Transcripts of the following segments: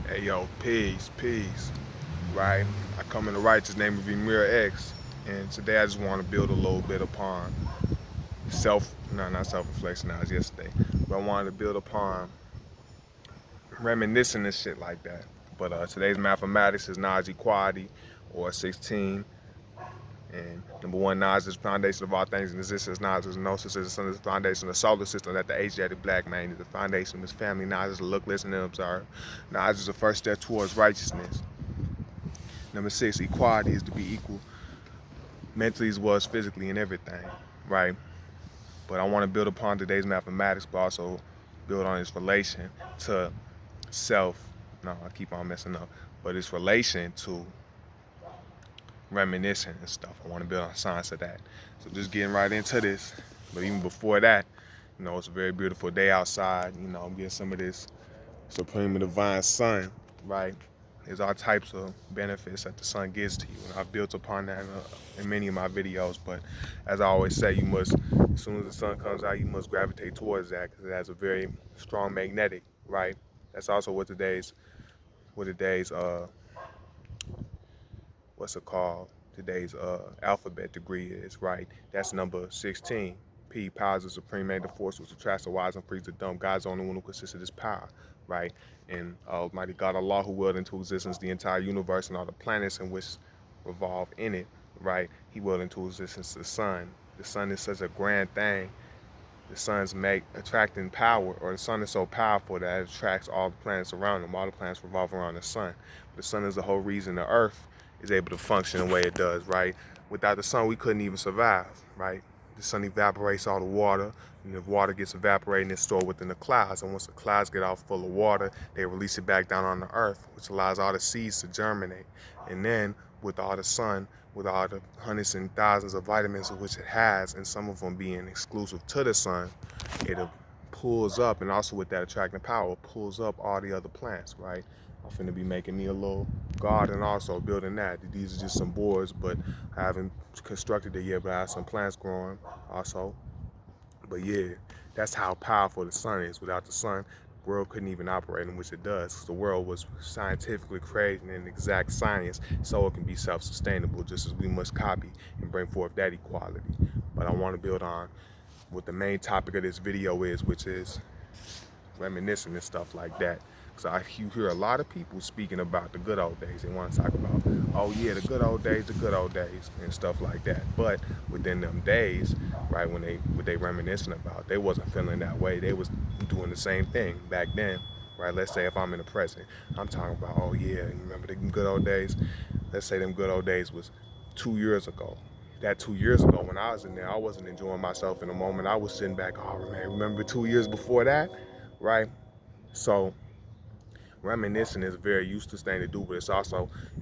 Hey yo, peace, right? I come in the righteous name of Emir X, and today I just want to build a little bit upon not self-reflection, that was yesterday, but I wanted to build upon reminiscing and shit like that. But today's mathematics is Nas equality, or 16, and number one, Nas is the foundation of all things in existence. Nas is gnosis, is the sun is the foundation of the solar system. That the Asiatic black man is the foundation of his family. Nas is to look, listen, and observe. Nas is the first step towards righteousness. Number six, equality is to be equal mentally as well as physically in everything, right? But I want to build upon today's mathematics, but also build on its relation to self. No, I keep on messing up. But its relation to reminiscing and stuff. I want to build on science of that. So just getting right into this. But even before that, it's a very beautiful day outside. I'm getting some of this supreme and divine sun, right? There's all types of benefits that the sun gives to you, and I've built upon that in many of my videos. But as I always say, as soon as the sun comes out, you must gravitate towards that because it has a very strong magnetic, right? That's also what today's what's it called? Today's alphabet degree is, right? That's number 16. P, power is the supreme magnetic force which attracts the wise and frees the dumb. God's the only one who consists of this power, right? And Almighty God Allah, who willed into existence the entire universe and all the planets in which revolve in it, right? He willed into existence the sun. The sun is such a grand thing. The sun's attracting power, or the sun is so powerful that it attracts all the planets around them. All the planets revolve around the sun. The sun is the whole reason the earth is able to function the way it does, right? Without the sun, we couldn't even survive, right? The sun evaporates all the water, and the water gets evaporated and it's stored within the clouds. And once the clouds get all full of water, they release it back down on the earth, which allows all the seeds to germinate. And then, with all the sun, with all the hundreds and thousands of vitamins of which it has, and some of them being exclusive to the sun, it pulls up, and also with that attracting power, it pulls up all the other plants, right? I'm finna be making me a little garden also, building that. These are just some boards, but I haven't constructed it yet, but I have some plants growing also. But yeah, that's how powerful the sun is. Without the sun, the world couldn't even operate in which it does. 'Cause the world was scientifically created in exact science so it can be self-sustainable, just as we must copy and bring forth that equality. But I want to build on what the main topic of this video is, which is reminiscing and stuff like that. So you hear a lot of people speaking about the good old days. They want to talk about, oh yeah, the good old days, and stuff like that. But within them days, right, when they reminiscing about, they wasn't feeling that way. They was doing the same thing back then, right? Let's say if I'm in the present, I'm talking about, oh yeah, you remember the good old days? Let's say them good old days was 2 years ago. That 2 years ago when I was in there, I wasn't enjoying myself in the moment. I was sitting back, oh man, remember 2 years before that, right? So reminiscing is a very useless thing to do, but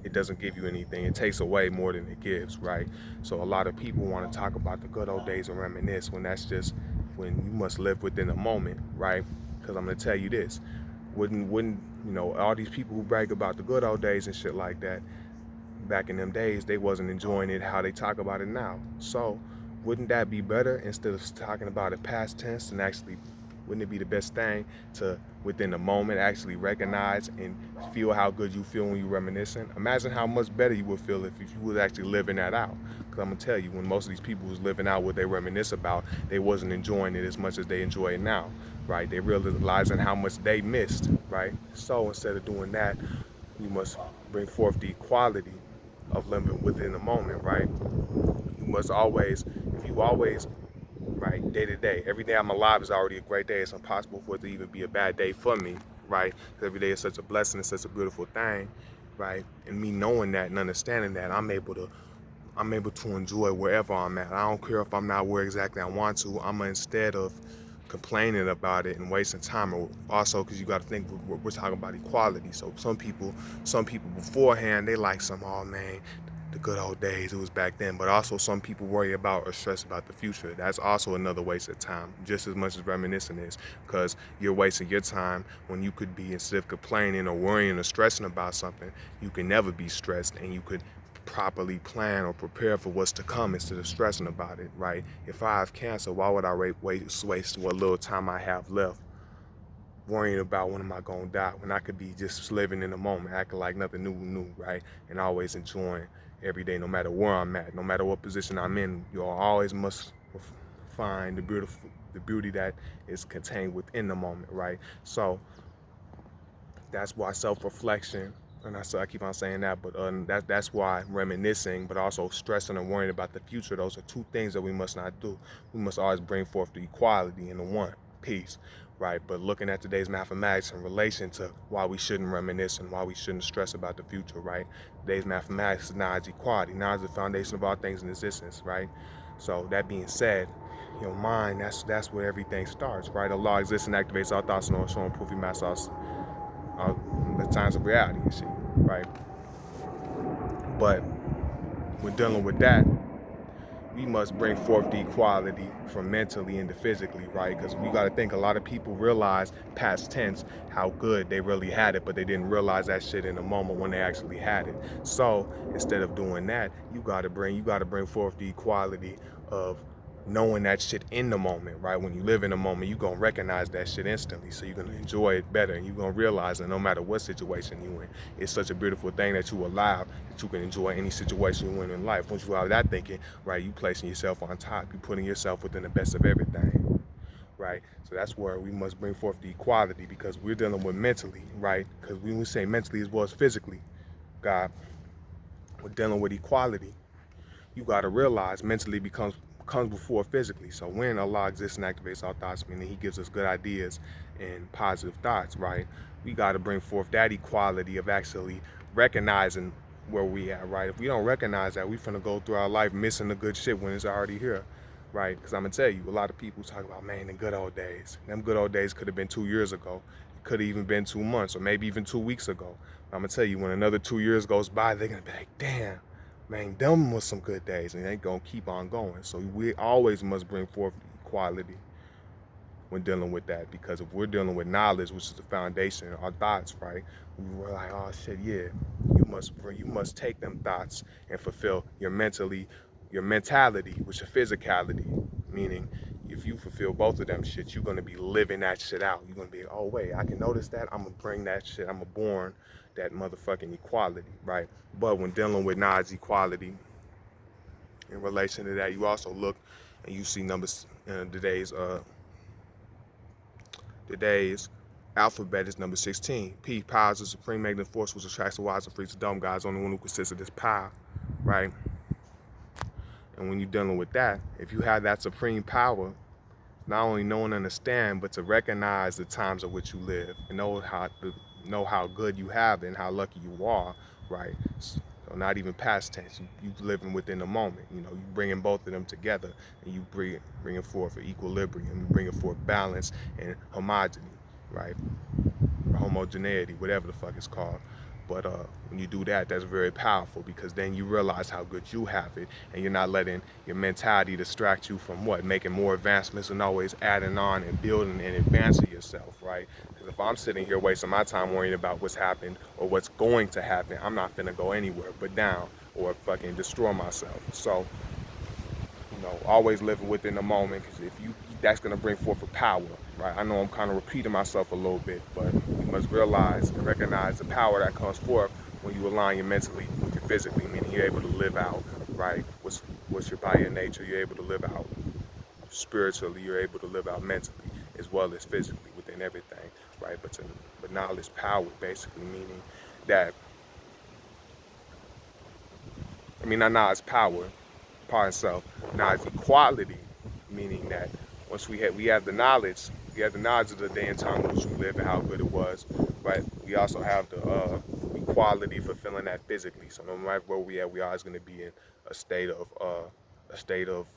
it doesn't give you anything. It takes away more than it gives, right? So a lot of people want to talk about the good old days and reminisce when that's just when you must live within the moment, right? Because I'm gonna tell you this, wouldn't all these people who brag about the good old days and shit like that, back in them days, they wasn't enjoying it how they talk about it now. So wouldn't that be better instead of talking about it past tense, and actually wouldn't it be the best thing to within the moment actually recognize and feel how good you feel when you're reminiscing? Imagine how much better you would feel if you was actually living that out. Because I'm gonna tell you, when most of these people was living out what they reminisce about, they wasn't enjoying it as much as they enjoy it now, right? They realizing how much they missed, right? So instead of doing that, we must bring forth the equality of living within the moment, right? You must always, if you always, right, day to day, every day I'm alive is already a great day. It's impossible for it to even be a bad day for me, right? 'Cause every day is such a blessing, it's such a beautiful thing, right? And me knowing that and understanding that, I'm able to enjoy wherever I'm at. I don't care if I'm not where exactly I want to. Instead of complaining about it and wasting time. Or also, because you got to think we're talking about equality. So some people beforehand, they like oh man, the good old days, it was back then. But also some people worry about or stress about the future. That's also another waste of time, just as much as reminiscing is, because you're wasting your time when you could be, instead of complaining or worrying or stressing about something, you can never be stressed, and you could properly plan or prepare for what's to come instead of stressing about it, right? If I have cancer, why would I waste what little time I have left worrying about when am I gonna die, when I could be just living in the moment, acting like nothing new, right? And always enjoying every day, no matter where I'm at, no matter what position I'm in. You always must find the beauty that is contained within the moment, right? So that's why self-reflection, and I keep on saying that, but that's why reminiscing, but also stressing and worrying about the future. Those are two things that we must not do. We must always bring forth the equality and the one peace, right? But looking at today's mathematics in relation to why we shouldn't reminisce and why we shouldn't stress about the future, right? Today's mathematics is knowledge equality. Knowledge is the foundation of all things in existence, right? So that being said, your mind, that's where everything starts, right? A law exists and activates all thoughts and all so improve your mass uh, the times of reality, you see, right? But when dealing with that, we must bring forth the equality from mentally into physically, right? Because we got to think a lot of people realize past tense how good they really had it, but they didn't realize that shit in the moment when they actually had it. So instead of doing that, you got to bring forth the equality of knowing that shit in the moment, right? When you live in the moment, you're going to recognize that shit instantly. So you're going to enjoy it better. And you're going to realize that no matter what situation you're in, it's such a beautiful thing that you allow that you can enjoy any situation you're in life. Once you have that thinking, right, you placing yourself on top. You putting yourself within the best of everything, right? So that's where we must bring forth the equality because we're dealing with mentally, right? Because when we say mentally as well as physically, God, we're dealing with equality. You got to realize mentally comes before physically. So when Allah exists and activates our thoughts, meaning He gives us good ideas and positive thoughts, right? We got to bring forth that equality of actually recognizing where we at, right? If we don't recognize that, we finna go through our life missing the good shit when it's already here, right? Because I'm gonna tell you, a lot of people talk about, man, the good old days. Them good old days could have been 2 years ago. It could have even been 2 months or maybe even 2 weeks ago. I'm gonna tell you, when another 2 years goes by, they're gonna be like, damn, man, them was some good days, and they gonna keep on going. So we always must bring forth equality when dealing with that, because if we're dealing with knowledge, which is the foundation, our thoughts, right? We're like, oh shit, yeah, you must take them thoughts and fulfill your mentality, with your physicality, meaning if you fulfill both of them shit, you're gonna be living that shit out. You're gonna be, oh wait, I can notice that. I'm gonna bring that shit. I'm gonna born that motherfucking equality, right? But when dealing with knowledge equality, in relation to that, you also look and you see numbers. Today's alphabet is number 16. P, power is the supreme magnetic force which attracts the wise and frees the dumb. God's only one who consists of this power, right? And when you're dealing with that, if you have that supreme power, not only know and understand, but to recognize the times of which you live and know how good you have it and how lucky you are, right? So not even past tense. You living within the moment. You know, you bringing both of them together, and you bringing forth an equilibrium. You bringing forth balance and homogeny, right? Or homogeneity, whatever the fuck it's called. But when you do that, that's very powerful because then you realize how good you have it, and you're not letting your mentality distract you from what? Making more advancements and always adding on and building and advancing yourself, right? Because if I'm sitting here wasting my time worrying about what's happened or what's going to happen, I'm not finna go anywhere but down or fucking destroy myself. So, you know, always living within the moment, because if you, that's gonna bring forth a power, right? I know I'm kind of repeating myself a little bit, but you must realize and recognize the power that comes forth when you align your mentally with your physically, meaning you're able to live out, right? What's your by your nature, you're able to live out spiritually, you're able to live out mentally as well as physically within everything, right? But knowledge power basically meaning that, I mean, not knowledge power, part itself. Knowledge equality, meaning that once we have the knowledge, we have the knowledge of the day and time in which we live and how good it was, right? We also have the equality for feeling that physically. So no matter where we at, we always going to be in a state of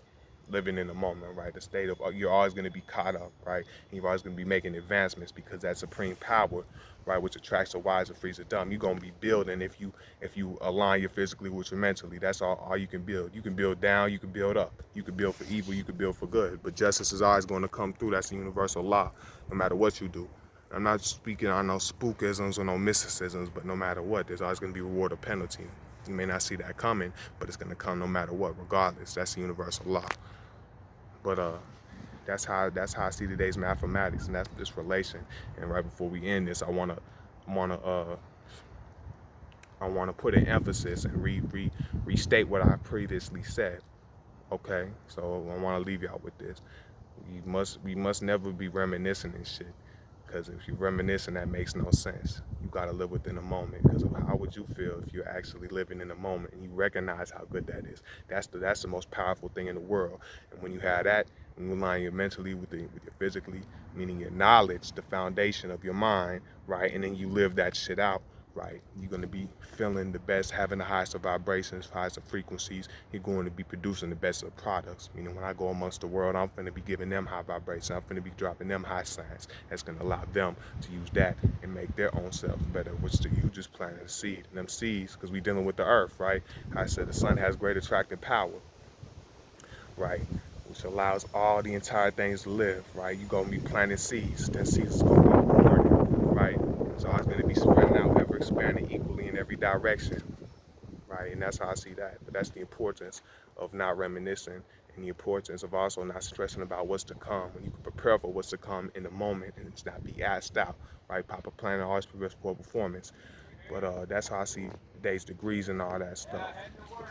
living in the moment, right? A state of you're always going to be caught up, right? And you're always going to be making advancements because that supreme power, right, which attracts the wise and frees the dumb. You're going to be building if you align your physically with your mentally. That's all you can build. You can build down, you can build up. You can build for evil, you can build for good. But justice is always going to come through. That's the universal law, no matter what you do. I'm not speaking on no spookisms or no mysticisms, but no matter what, there's always going to be reward or penalty. You may not see that coming, but it's going to come no matter what, regardless. That's the universal law. But That's how I see today's mathematics, and that's this relation. And right before we end this, wanna uh I wanna put an emphasis and restate what I previously said. Okay, so I want to leave y'all with this. We must never be reminiscing and shit. Because if you're reminiscing, that makes no sense. You gotta live within the moment. Because how would you feel if you're actually living in the moment and you recognize how good that is? That's the most powerful thing in the world. And when you have that, when you align your mentally with your physically, meaning your knowledge, the foundation of your mind, right, and then you live that shit out, right, you're going to be feeling the best, having the highest of vibrations, highest of frequencies. You're going to be producing the best of products. Meaning when I go amongst the world, I'm going to be giving them high vibrations. I'm going to be dropping them high signs. That's going to allow them to use that and make their own selves better, which you just planted a seed. And them seeds, because we dealing with the earth, right? I said the sun has great attracting power, right? Which allows all the entire things to live, right? You're going to be planting seeds. That seeds is going to be born, right? So it's going to be spreading out, ever expanding equally in every direction, right? And that's how I see that. But that's the importance of not reminiscing and the importance of also not stressing about what's to come. When you can prepare for what's to come in the moment and it's not be asked out, right? Proper planning always prepares for poor performance. But that's how I see days, degrees, and all that stuff.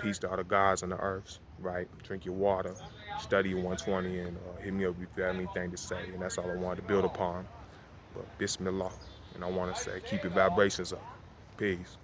Peace to all the gods on the earths, right? Drink your water, study your 120, and hit me up if you have anything to say. And that's all I wanted to build upon. But Bismillah. And I want to say, keep your vibrations up. Peace.